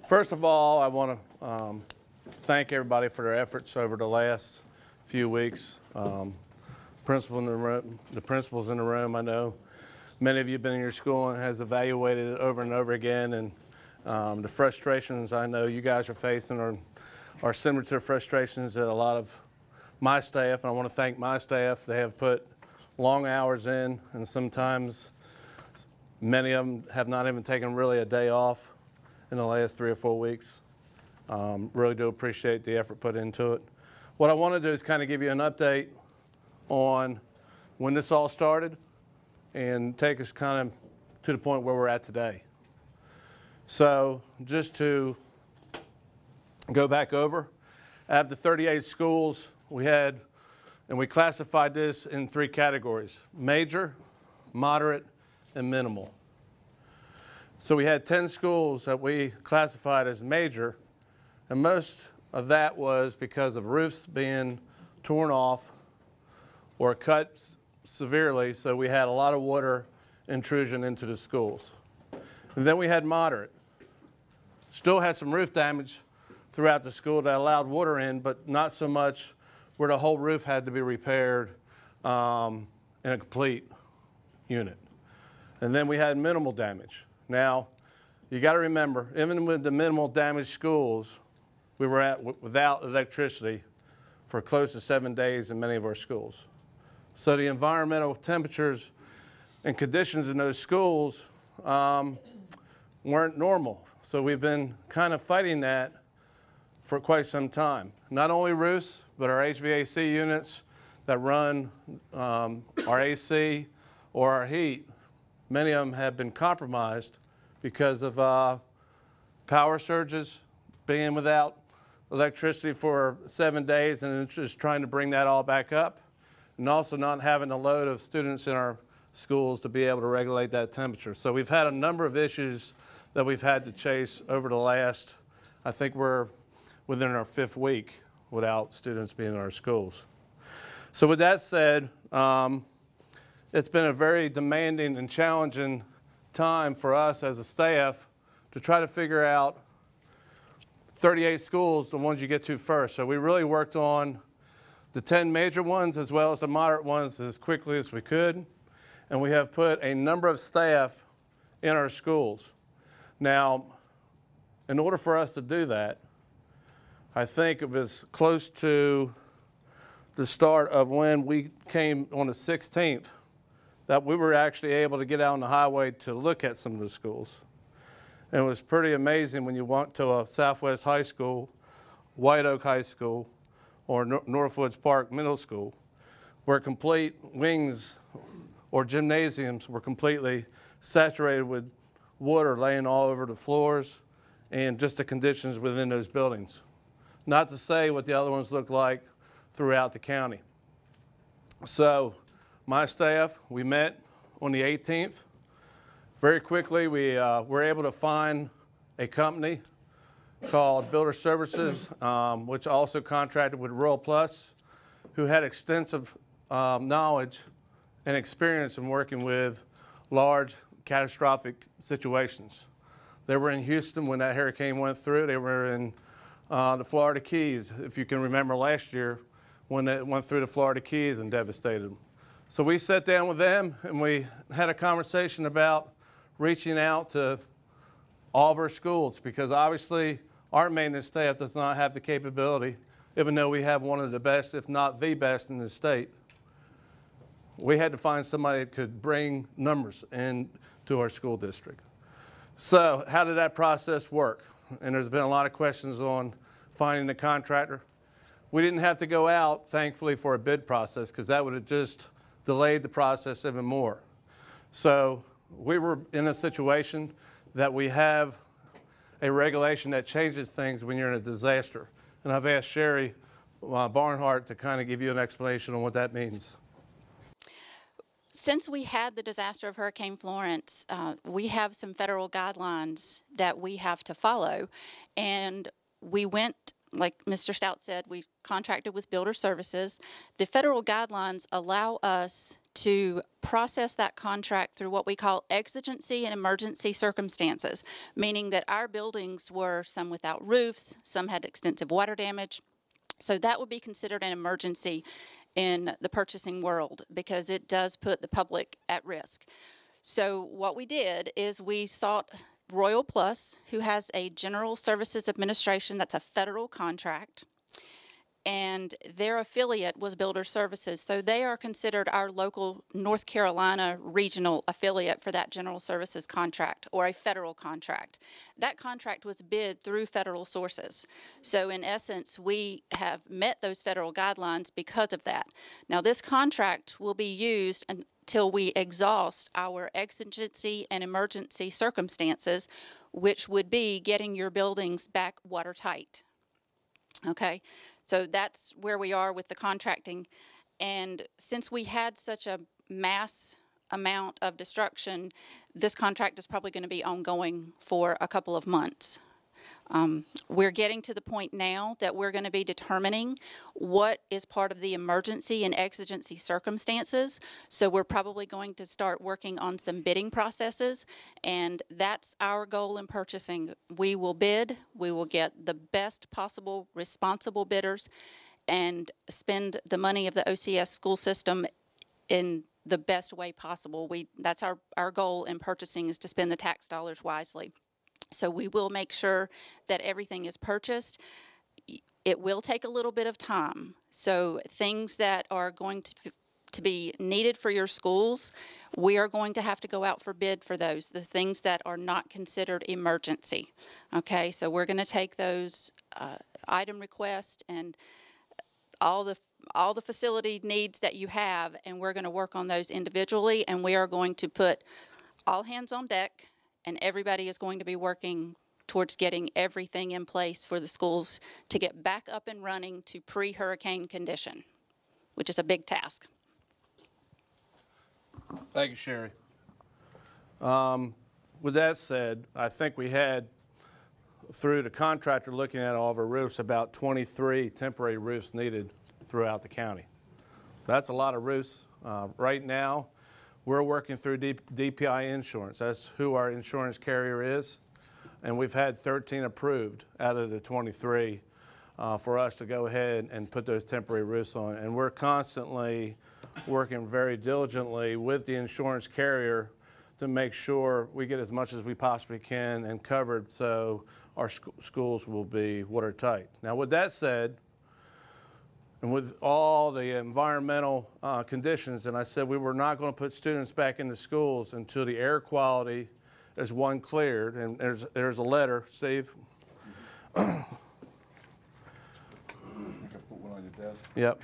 First of all, I want to thank everybody for their efforts over the last few weeks. The principals in the room, I know many of you have been in your school and has evaluated it over and over again, and the frustrations I know you guys are facing are similar to the frustrations that a lot of my staff, and I want to thank my staff. They have put long hours in, and sometimes many of them have not even taken really a day off in the last 3 or 4 weeks. Really do appreciate the effort put into it. What I want to do is kind of give you an update on when this all started and take us kind of to the point where we're at today. So just to go back over, out of the 38 schools we had, and we classified this in 3 categories: major, moderate, and minimal. So we had 10 schools that we classified as major, and most of that was because of roofs being torn off or cut severely, so we had a lot of water intrusion into the schools. And then we had moderate. Still had some roof damage throughout the school that allowed water in, but not so much where the whole roof had to be repaired in a complete unit. And then we had minimal damage. Now, you got to remember, even with the minimal damaged schools, we were without electricity for close to 7 days in many of our schools. So the environmental temperatures and conditions in those schools weren't normal. So we've been kind of fighting that for quite some time. Not only roofs, but our HVAC units that run our AC or our heat. Many of them have been compromised because of power surges, being without electricity for 7 days, and it's just trying to bring that all back up, and also not having a load of students in our schools to be able to regulate that temperature. So we've had a number of issues that we've had to chase over the last, I think we're within our 5th week without students being in our schools. So with that said, it's been a very demanding and challenging time for us as a staff to try to figure out 38 schools, the ones you get to first. So we really worked on the 10 major ones as well as the moderate ones as quickly as we could. And we have put a number of staff in our schools. Now, in order for us to do that, I think it was close to the start of when we came on the 16th that we were actually able to get out on the highway to look at some of the schools. And it was pretty amazing when you went to a Southwest High School, White Oak High School, or Northwoods Park Middle School, where complete wings or gymnasiums were completely saturated with water laying all over the floors and just the conditions within those buildings. Not to say what the other ones look like throughout the county. So my staff, we met on the 18th. Very quickly, we were able to find a company called Builder Services, which also contracted with Rural Plus, who had extensive knowledge and experience in working with large catastrophic situations. They were in Houston when that hurricane went through. They were in the Florida Keys, if you can remember last year, when it went through the Florida Keys and devastated them. So we sat down with them and we had a conversation about reaching out to all of our schools, because obviously our maintenance staff does not have the capability, even though we have one of the best, if not the best in the state. We had to find somebody that could bring numbers into our school district. So how did that process work? And there's been a lot of questions on finding a contractor. We didn't have to go out, thankfully, for a bid process, because that would have just delayed the process even more. So we were in a situation that we have a regulation that changes things when you're in a disaster. And I've asked Sherry Barnhart to kind of give you an explanation on what that means. Since we had the disaster of Hurricane Florence, we have some federal guidelines that we have to follow. And we went like Mr. Stout said, we contracted with Builder Services. The federal guidelines allow us to process that contract through what we call exigency and emergency circumstances, meaning that our buildings were some without roofs, some had extensive water damage. So that would be considered an emergency in the purchasing world because it does put the public at risk. So what we did is we sought Royal Plus, who has a General Services Administration that's a federal contract, and their affiliate was Builder Services. So they are considered our local North Carolina regional affiliate for that General Services contract or a federal contract. That contract was bid through federal sources. So in essence, we have met those federal guidelines because of that. Now this contract will be used until we exhaust our exigency and emergency circumstances, which would be getting your buildings back watertight. Okay, so that's where we are with the contracting. And since we had such a mass amount of destruction, this contract is probably going to be ongoing for a couple of months. We're getting to the point now that we're going to be determining what is part of the emergency and exigency circumstances. So we're probably going to start working on some bidding processes, and that's our goal in purchasing. We will bid, we will get the best possible responsible bidders and spend the money of the OCS school system in the best way possible. That's our goal in purchasing, is to spend the tax dollars wisely. So we will make sure that everything is purchased. It will take a little bit of time. So things that are going to be needed for your schools, we are going to have to go out for bid for those, the things that are not considered emergency. Okay, so we're going to take those item requests and all the facility needs that you have, and we're going to work on those individually, and we are going to put all hands on deck, and everybody is going to be working towards getting everything in place for the schools to get back up and running to pre-hurricane condition, which is a big task. Thank you, Sherry. With that said, I think we had, through the contractor looking at all of our roofs, about 23 temporary roofs needed throughout the county. That's a lot of roofs. Right now, we're working through DPI Insurance. That's who our insurance carrier is. And we've had 13 approved out of the 23 for us to go ahead and put those temporary roofs on. And we're constantly working very diligently with the insurance carrier to make sure we get as much as we possibly can and covered so our schools will be watertight. Now, with that said, and with all the environmental conditions, and I said we were not going to put students back into schools until the air quality is cleared. And there's a letter, Steve. I can put one on your desk. Yep.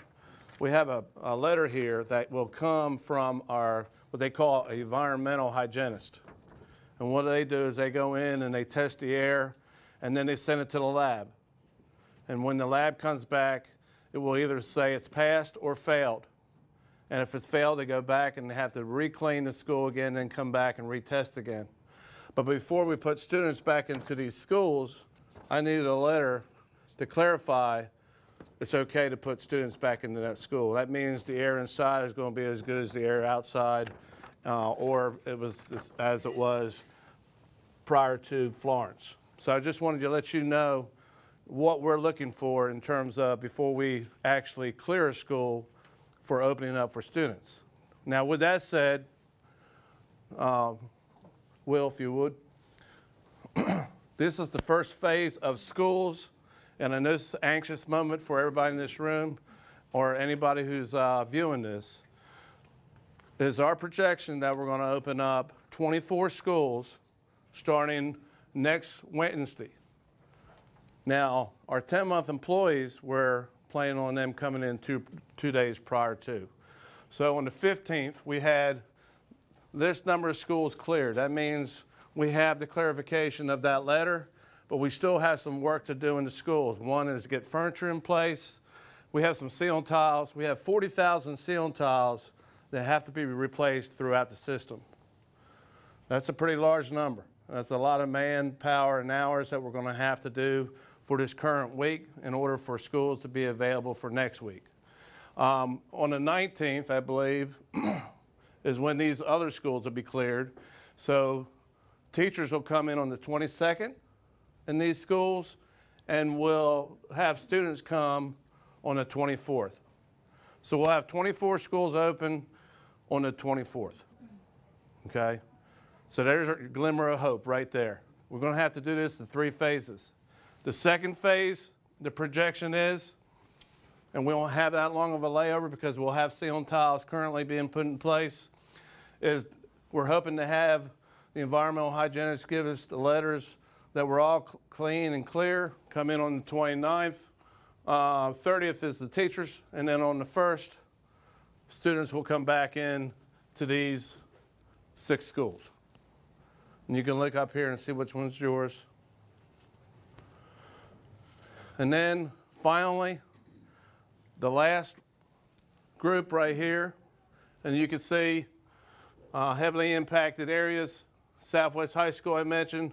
We have a letter here that will come from our, what they call an environmental hygienist. And what they do is they go in and they test the air, and then they send it to the lab. And when the lab comes back, it will either say it's passed or failed. And if it's failed, they go back and they have to re-clean the school again, then come back and retest again. But before we put students back into these schools, I needed a letter to clarify it's okay to put students back into that school. That means the air inside is going to be as good as the air outside, or it was as it was prior to Florence. So I just wanted to let you know what we're looking for in terms of before we actually clear a school for opening up for students. Now, with that said, Will, if you would, this is the first phase of schools, and I know this is an anxious moment for everybody in this room or anybody who's viewing this. It is our projection that we're going to open up 24 schools starting next Wednesday. Now, our 10-month employees, we're planning on them coming in two days prior to. So on the 15th, we had this number of schools cleared. That means we have the clarification of that letter, but we still have some work to do in the schools. One is get furniture in place. We have some ceiling tiles. We have 40,000 ceiling tiles that have to be replaced throughout the system. That's a pretty large number. That's a lot of manpower and hours that we're going to have to do for this current week in order for schools to be available for next week. On the 19th, I believe, is when these other schools will be cleared. So teachers will come in on the 22nd in these schools, and we'll have students come on the 24th. So we'll have 24 schools open on the 24th, okay? So there's a glimmer of hope right there. We're gonna have to do this in 3 phases. The second phase, the projection is, and we won't have that long of a layover because we'll have ceiling tiles currently being put in place, is we're hoping to have the environmental hygienists give us the letters that we're all clean and clear, come in on the 29th. 30th is the teachers, and then on the 1st, students will come back in to these 6 schools. And you can look up here and see which one's yours. And then finally, the last group right here, and you can see heavily impacted areas, Southwest High School I mentioned,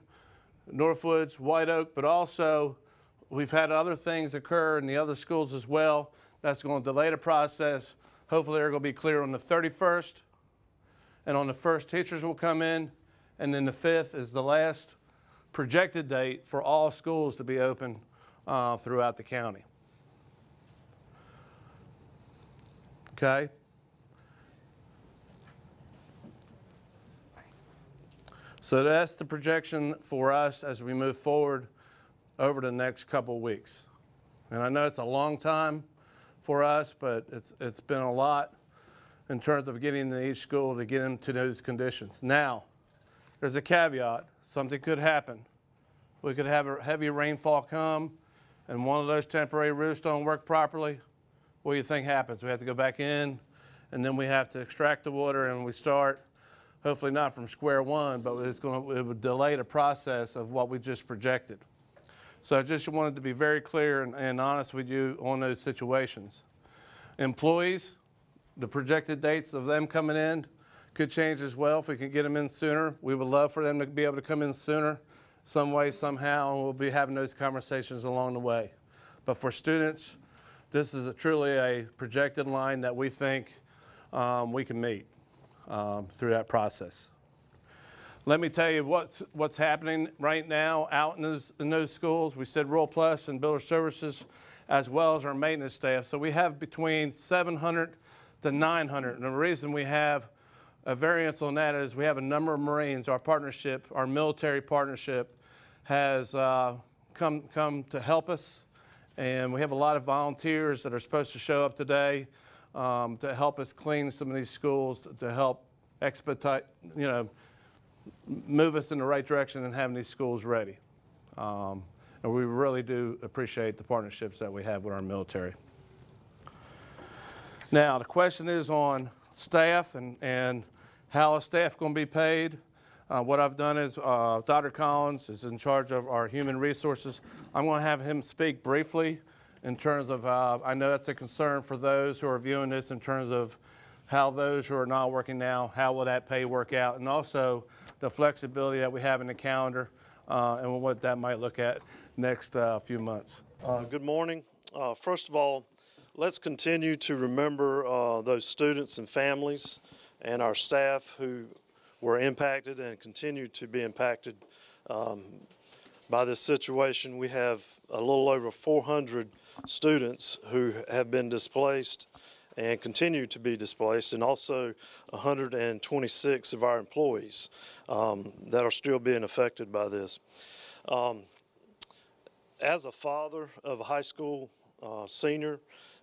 Northwoods, White Oak, but also we've had other things occur in the other schools as well. That's going to delay the process. Hopefully they're going to be clear on the 31st, and on the 1st teachers will come in, and then the 5th is the last projected date for all schools to be open throughout the county. Okay? So that's the projection for us as we move forward over the next couple of weeks. And I know it's a long time for us, but it's been a lot in terms of getting to each school to get into those conditions. Now, there's a caveat. Something could happen. We could have a heavy rainfall come, and one of those temporary roofs don't work properly. What do you think happens? We have to go back in, and then we have to extract the water, and we start, hopefully not from square one, but it would delay the process of what we just projected. So I just wanted to be very clear and honest with you on those situations. Employees, the projected dates of them coming in could change as well. If we can get them in sooner, we would love for them to be able to come in sooner, some way, somehow, and we'll be having those conversations along the way. But for students, this is truly a projected line that we think we can meet through that process. Let me tell you what's happening right now out in those schools. We said Rural Plus and Builder Services, as well as our maintenance staff. So we have between 700 to 900. And the reason we have a variance on that is we have a number of Marines. Our partnership, our military partnership, has come to help us. And we have a lot of volunteers that are supposed to show up today to help us clean some of these schools, to help expedite, move us in the right direction and having these schools ready. And we really do appreciate the partnerships that we have with our military. Now, the question is on staff and how is staff going to be paid. What I've done is Dr. Collins is in charge of our human resources. I'm going to have him speak briefly in terms of, I know that's a concern for those who are viewing this in terms of how those who are not working now, how will that pay work out, and also the flexibility that we have in the calendar and what that might look at next few months. Good morning. First of all, let's continue to remember those students and families and our staff who were impacted and continue to be impacted by this situation. We have a little over 400 students who have been displaced and continue to be displaced, and also 126 of our employees that are still being affected by this. As a father of a high school senior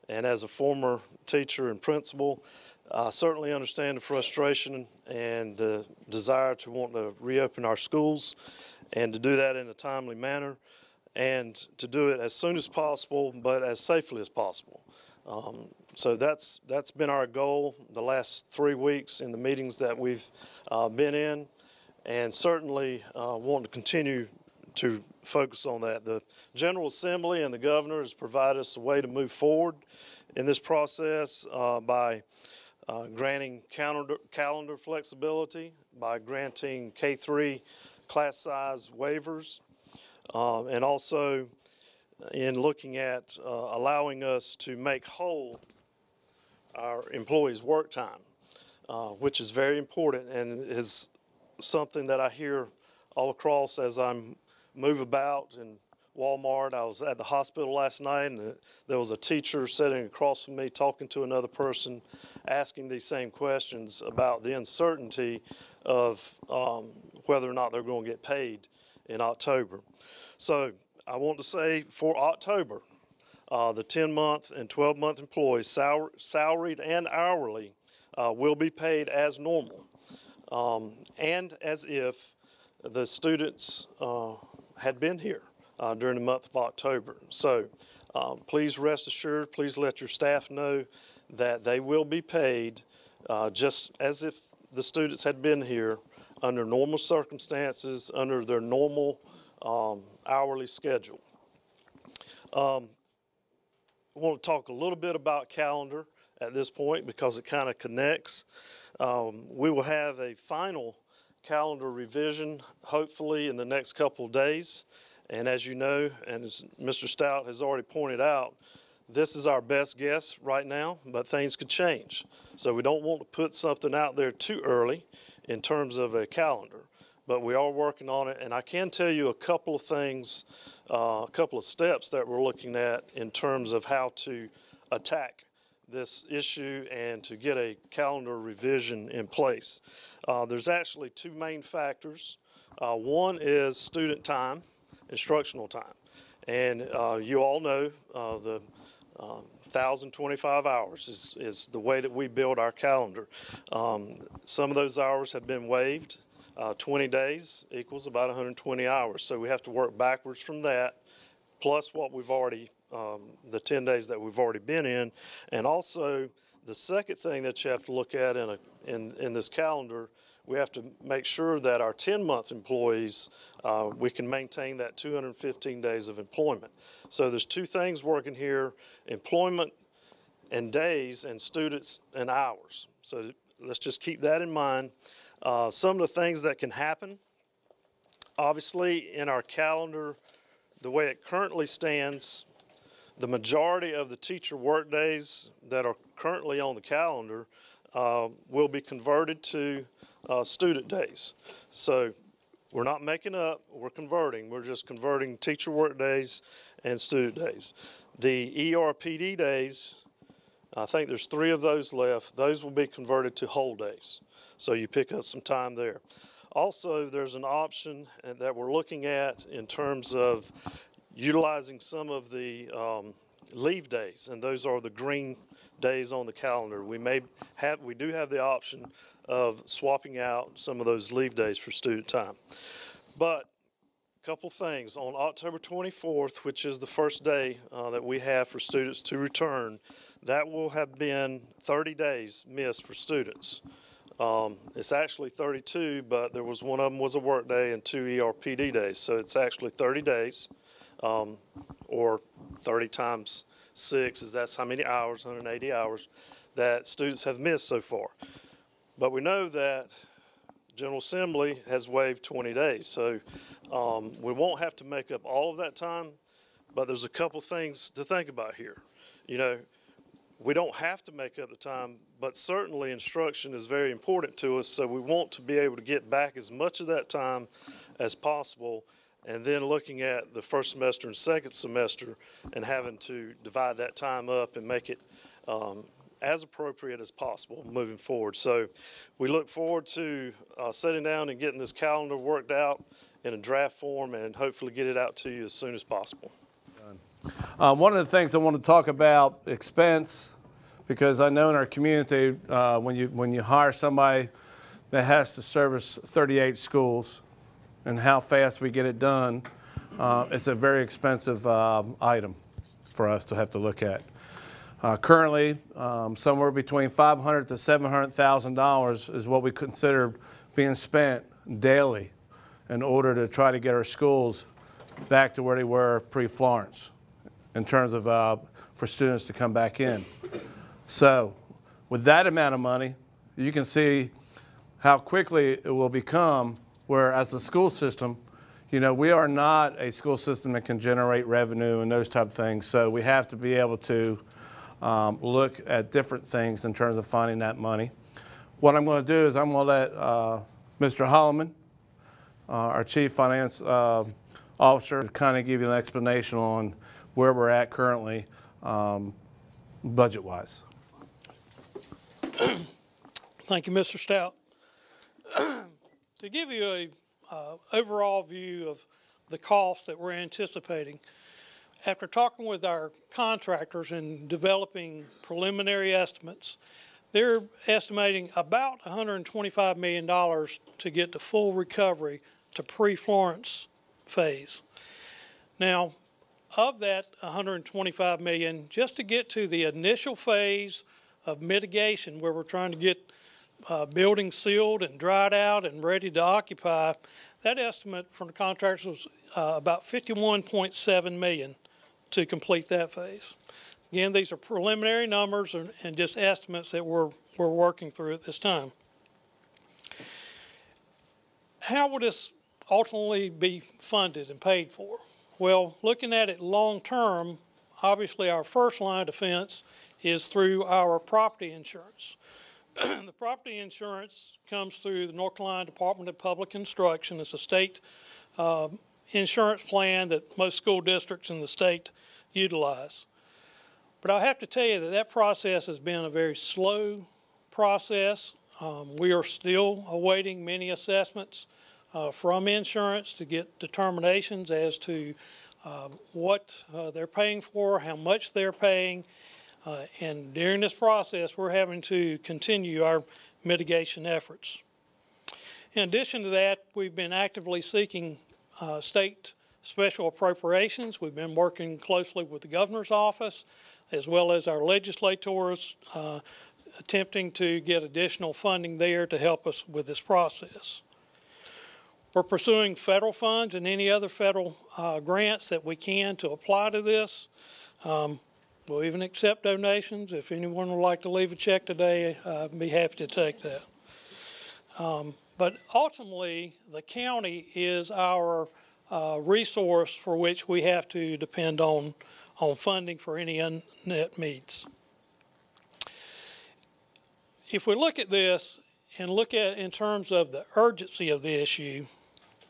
and as a former teacher and principal, I certainly understand the frustration and the desire to want to reopen our schools and to do that in a timely manner and to do it as soon as possible but as safely as possible. So that's been our goal the last 3 weeks in the meetings that we've been in, and certainly want to continue to focus on that. The General Assembly and the Governor has provided us a way to move forward in this process by granting calendar flexibility, by granting K-3 class size waivers, and also in looking at allowing us to make whole our employees' work time, which is very important and is something that I hear all across as I'm move about in Walmart. I was at the hospital last night, and there was a teacher sitting across from me talking to another person, asking these same questions about the uncertainty of whether or not they're going to get paid in October. So I want to say for October, the 10-month and 12-month employees, salaried and hourly, will be paid as normal, and as if the students had been here during the month of October. So please rest assured, please let your staff know that they will be paid just as if the students had been here under normal circumstances, under their normal hourly schedule. I want to talk a little bit about calendar at this point because it kind of connects. We will have a final calendar revision hopefully in the next couple of days. And as you know, and as Mr. Stout has already pointed out, this is our best guess right now, but things could change. So we don't want to put something out there too early in terms of a calendar, but we are working on it. And I can tell you a couple of things, a couple of steps that we're looking at in terms of how to attack this issue and to get a calendar revision in place. There's actually two main factors. One is student time, instructional time. And you all know the 1,025 hours is the way that we build our calendar. Some of those hours have been waived. 20 days equals about 120 hours. So we have to work backwards from that, plus what we've already, the 10 days that we've already been in. And also the second thing that you have to look at in this calendar, we have to make sure that our 10-month employees, we can maintain that 215 days of employment. So there's two things working here, employment and days and students and hours. So let's just keep that in mind. Some of the things that can happen, obviously in our calendar, the way it currently stands, the majority of the teacher work days that are currently on the calendar will be converted to student days. So we're not making up, we're converting. We're just converting teacher work days and student days. The ERPD days, I think there's 3 of those left. Those will be converted to whole days. So you pick up some time there. Also, there's an option that we're looking at in terms of utilizing some of the leave days, and those are the green days on the calendar. We do have the option of swapping out some of those leave days for student time. But a couple things. On October 24th, which is the first day that we have for students to return, that will have been 30 days missed for students. It's actually 32, but there was one of them was a work day and 2 ERPD days. So it's actually 30 days, or 30 times 6 is that's how many hours, 180 hours, that students have missed so far. But we know that General Assembly has waived 20 days. So we won't have to make up all of that time, but there's a couple things to think about here. You know, we don't have to make up the time, but certainly instruction is very important to us, so we want to be able to get back as much of that time as possible, and then looking at the first semester and second semester and having to divide that time up and make it as appropriate as possible moving forward. So we look forward to sitting down and getting this calendar worked out in a draft form and hopefully get it out to you as soon as possible. One of the things I want to talk about, expense, because I know in our community when you hire somebody that has to service 38 schools and how fast we get it done, it's a very expensive item for us to have to look at. Currently, somewhere between $500,000 to $700,000 is what we consider being spent daily in order to try to get our schools back to where they were pre-Florence in terms of for students to come back in. So with that amount of money, you can see how quickly it will become where as a school system, You know, we are not a school system that can generate revenue and those type of things, so we have to be able to look at different things in terms of finding that money. What I'm going to do is I'm going to let Mr. Holloman, our Chief Finance Officer, kind of give you an explanation on where we're at currently budget-wise. Thank you, Mr. Stout. To give you a overall view of the cost that we're anticipating, after talking with our contractors and developing preliminary estimates, they're estimating about $125 million to get to full recovery to pre-Florence phase. Now, of that $125 million, just to get to the initial phase of mitigation where we're trying to get buildings sealed and dried out and ready to occupy, that estimate from the contractors was about $51.7 million to complete that phase. Again, these are preliminary numbers and just estimates that we're working through at this time. How will this ultimately be funded and paid for? Well, looking at it long term, obviously our first line of defense is through our property insurance. The property insurance comes through the North Carolina Department of Public Instruction. It's a state insurance plan that most school districts in the state utilize. But I have to tell you that that process has been a very slow process. We are still awaiting many assessments from insurance to get determinations as to what they're paying for, how much they're paying. And during this process, we're having to continue our mitigation efforts. In addition to that, we've been actively seeking state special appropriations. We've been working closely with the governor's office, as well as our legislators, attempting to get additional funding there to help us with this process. We're pursuing federal funds and any other federal grants that we can to apply to this. We'll even accept donations. If anyone would like to leave a check today, I'd be happy to take that. But ultimately, the county is our resource for which we have to depend on funding for any unmet needs. If we look at this and look at in terms of the urgency of the issue,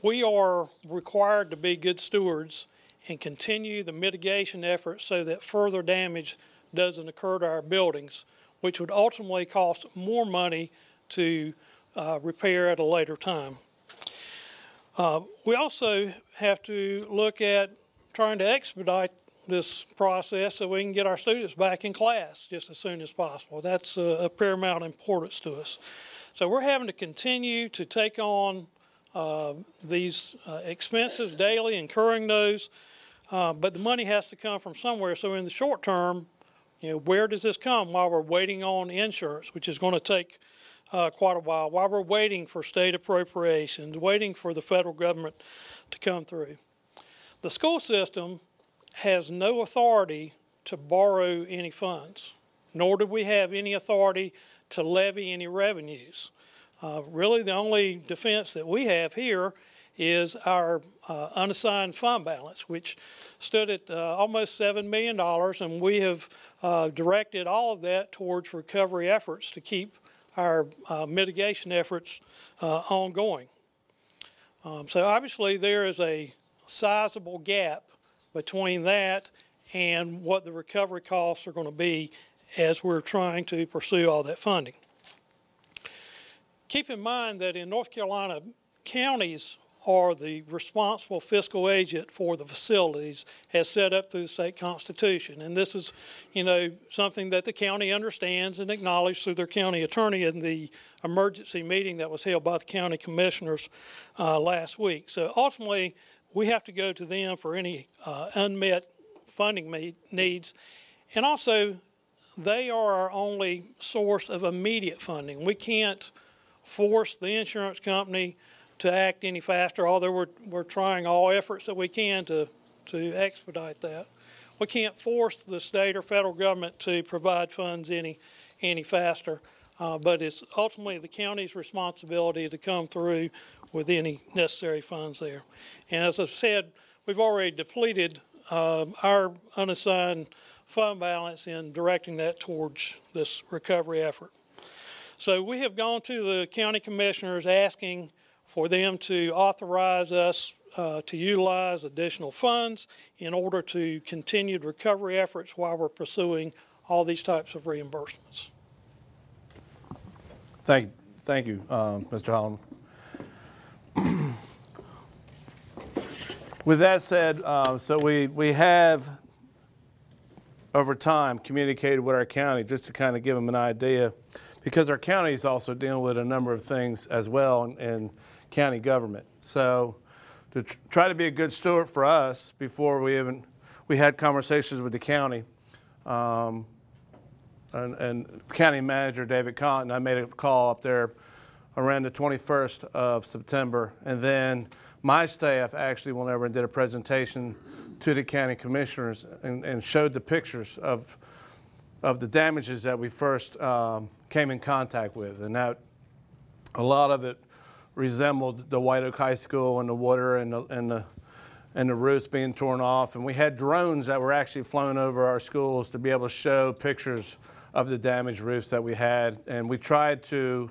we are required to be good stewards and continue the mitigation efforts so that further damage doesn't occur to our buildings, which would ultimately cost more money to repair at a later time. We also have to look at trying to expedite this process so we can get our students back in class just as soon as possible. That's of paramount importance to us. So we're having to continue to take on these expenses daily, incurring those. But the money has to come from somewhere. So in the short term, you know, where does this come while we're waiting on insurance, which is going to take quite a while, while we're waiting for state appropriations, waiting for the federal government to come through? The school system has no authority to borrow any funds, nor do we have any authority to levy any revenues. Really, the only defense that we have here is our unassigned fund balance, which stood at almost $7 million, and we have directed all of that towards recovery efforts to keep our mitigation efforts ongoing. So obviously there is a sizable gap between that and what the recovery costs are going to be as we're trying to pursue all that funding. Keep in mind that in North Carolina, counties are the responsible fiscal agent for the facilities as set up through the state constitution. And this is, you know, something that the county understands and acknowledged through their county attorney in the emergency meeting that was held by the county commissioners last week. So ultimately, we have to go to them for any unmet funding needs. And also, they are our only source of immediate funding. We can't force the insurance company to act any faster, although we're trying all efforts that we can to expedite that. We can't force the state or federal government to provide funds any faster. but it's ultimately the county's responsibility to come through with any necessary funds there. And as I said, we've already depleted our unassigned fund balance in directing that towards this recovery effort. So we have gone to the county commissioners asking for them to authorize us to utilize additional funds in order to continue the recovery efforts while we're pursuing all these types of reimbursements. Thank you, Mr. Holland. With that said, so we have over time communicated with our county just to kind of give them an idea, because our county is also dealing with a number of things as well in county government. So to try to be a good steward for us, before we had conversations with the county, and county manager David Cotton, I made a call up there around the 21st of September, and then my staff actually went over and did a presentation to the county commissioners and showed the pictures of the damages that we first came in contact with, and that a lot of it resembled the White Oak High School and the water and the roofs being torn off. And we had drones that were actually flown over our schools to be able to show pictures of the damaged roofs that we had. And we tried to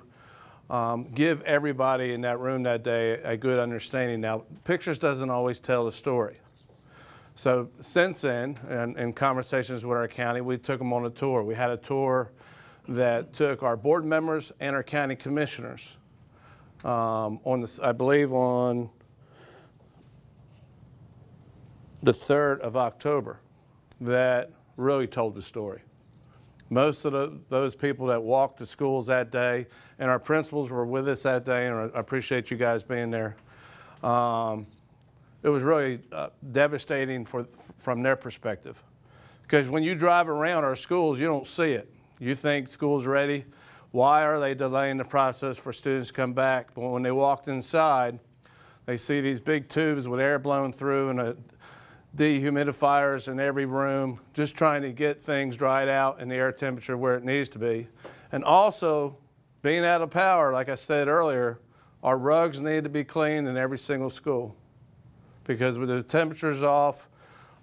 give everybody in that room that day a good understanding. Now, pictures doesn't always tell the story. So since then, and in conversations with our county, we took them on a tour. We had a tour that took our board members and our county commissioners I believe on the 3rd of October, that really told the story. Most of those people that walked to schools that day, and our principals were with us that day, and I appreciate you guys being there. It was really devastating from their perspective. Because when you drive around our schools, you don't see it. You think school's ready. Why are they delaying the process for students to come back? But when they walked inside, they see these big tubes with air blowing through and dehumidifiers in every room, just trying to get things dried out and the air temperature where it needs to be. And also, being out of power, like I said earlier, our rugs need to be cleaned in every single school. Because with the temperatures off,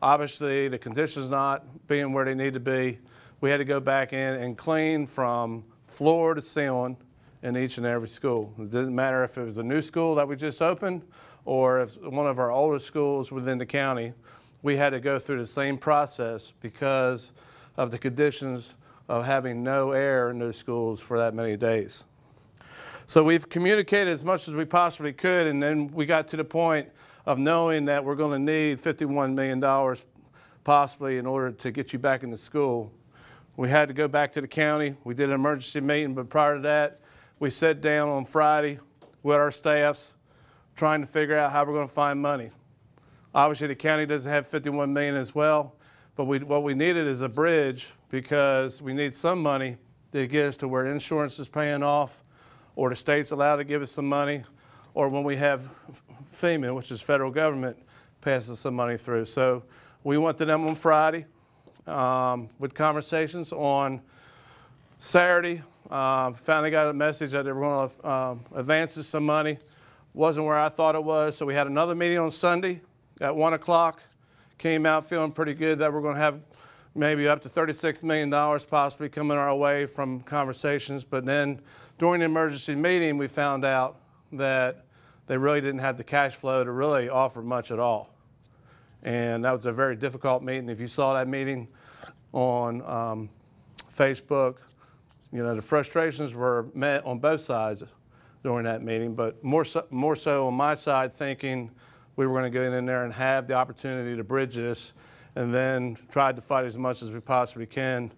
obviously the conditions not being where they need to be, we had to go back in and clean from floor to ceiling in each and every school. It didn't matter if it was a new school that we just opened or if one of our older schools within the county. We had to go through the same process because of the conditions of having no air in those schools for that many days. So we've communicated as much as we possibly could, and then we got to the point of knowing that we're going to need $51 million possibly in order to get you back into school. We had to go back to the county. We did an emergency meeting, but prior to that, we sat down on Friday with our staffs trying to figure out how we're going to find money. Obviously, the county doesn't have $51 million as well, but what we needed is a bridge, because we need some money to get us to where insurance is paying off, or the state's allowed to give us some money, or when we have FEMA, which is federal government, passes some money through. So we went to them on Friday with conversations. On Saturday, finally got a message that they were going to advance us some money. Wasn't where I thought it was, so we had another meeting on Sunday at 1 o'clock. Came out feeling pretty good that we're going to have maybe up to $36 million possibly coming our way from conversations. But then during the emergency meeting, we found out that they really didn't have the cash flow to really offer much at all. And that was a very difficult meeting. If you saw that meeting on Facebook, you know, the frustrations were met on both sides during that meeting, but more so on my side, thinking we were going to go in there and have the opportunity to bridge this, and then tried to fight as much as we possibly can,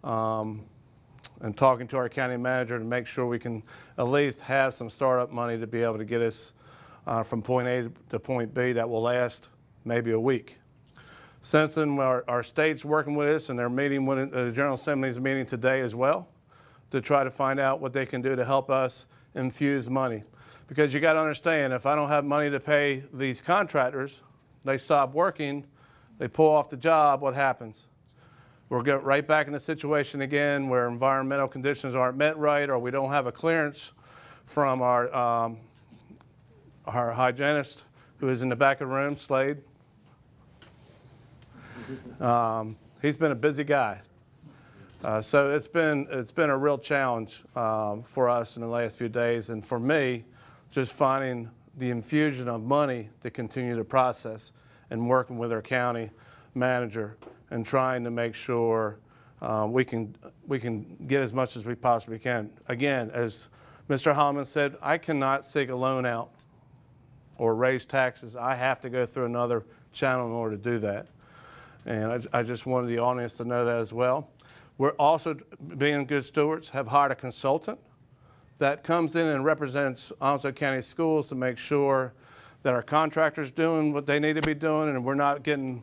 and talking to our county manager to make sure we can at least have some startup money to be able to get us from point A to point B that will last maybe a week. Since then, our state's working with us, and they're meeting with the General Assembly's meeting today as well to try to find out what they can do to help us infuse money. Because you got to understand, if I don't have money to pay these contractors, they stop working, they pull off the job, what happens? we'll get right back in the situation again where environmental conditions aren't met right, or we don't have a clearance from our hygienist who is in the back of the room, Slade. He's been a busy guy. So it's been a real challenge for us in the last few days, and for me, just finding the infusion of money to continue the process and working with our county manager and trying to make sure we can get as much as we possibly can. Again, as Mr. Holloman said, I cannot seek a loan out or raise taxes. I have to go through another channel in order to do that. And I just wanted the audience to know that as well. We're also, being good stewards, have hired a consultant that comes in and represents Onslow County Schools to make sure that our contractors doing what they need to be doing and we're not getting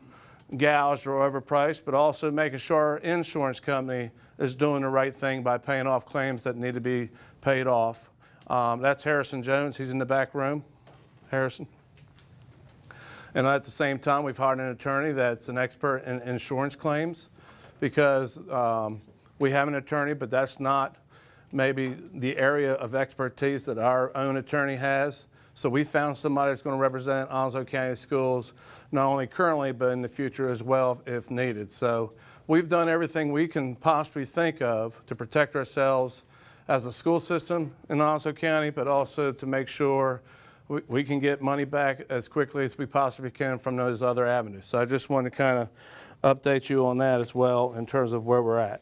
gouged or overpriced, but also making sure our insurance company is doing the right thing by paying off claims that need to be paid off. That's Harrison Jones. He's in the back room. Harrison. And at the same time, we've hired an attorney that's an expert in insurance claims, because we have an attorney, but that's not maybe the area of expertise that our own attorney has. So we found somebody that's going to represent Onslow County Schools, not only currently, but in the future as well, if needed. So we've done everything we can possibly think of to protect ourselves as a school system in Onslow County, but also to make sure we can get money back as quickly as we possibly can from those other avenues. So I just want to kind of update you on that as well in terms of where we're at.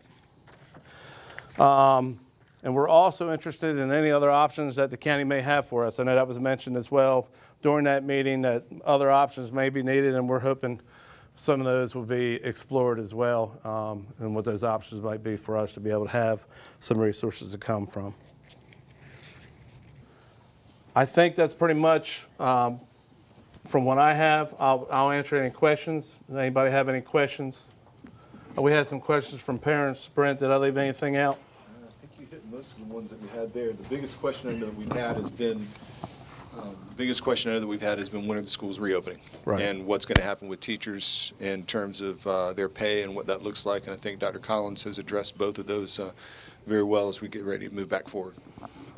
And we're also interested in any other options that the county may have for us. I know that was mentioned as well during that meeting, that other options may be needed, and we're hoping some of those will be explored as well, and what those options might be for us to be able to have some resources to come from. I think that's pretty much from what I have. I'll answer any questions. Does anybody have any questions? We had some questions from parents. Brent, did I leave anything out? I think you hit most of the ones that we had there. The biggest question I know that we've had has been when are the schools reopening, right, and what's going to happen with teachers in terms of their pay and what that looks like. And I think Dr. Collins has addressed both of those very well as we get ready to move back forward.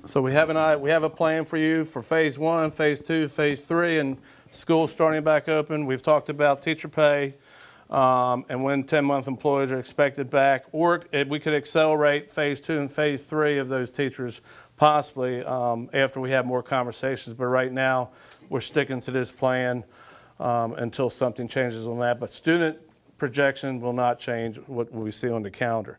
So we have a plan for you for phase 1, phase 2, phase 3, and schools starting back open. We've talked about teacher pay and when 10-month employees are expected back, or we could accelerate phase 2 and phase 3 of those teachers possibly after we have more conversations. But right now, we're sticking to this plan until something changes on that. But student projection will not change what we see on the calendar.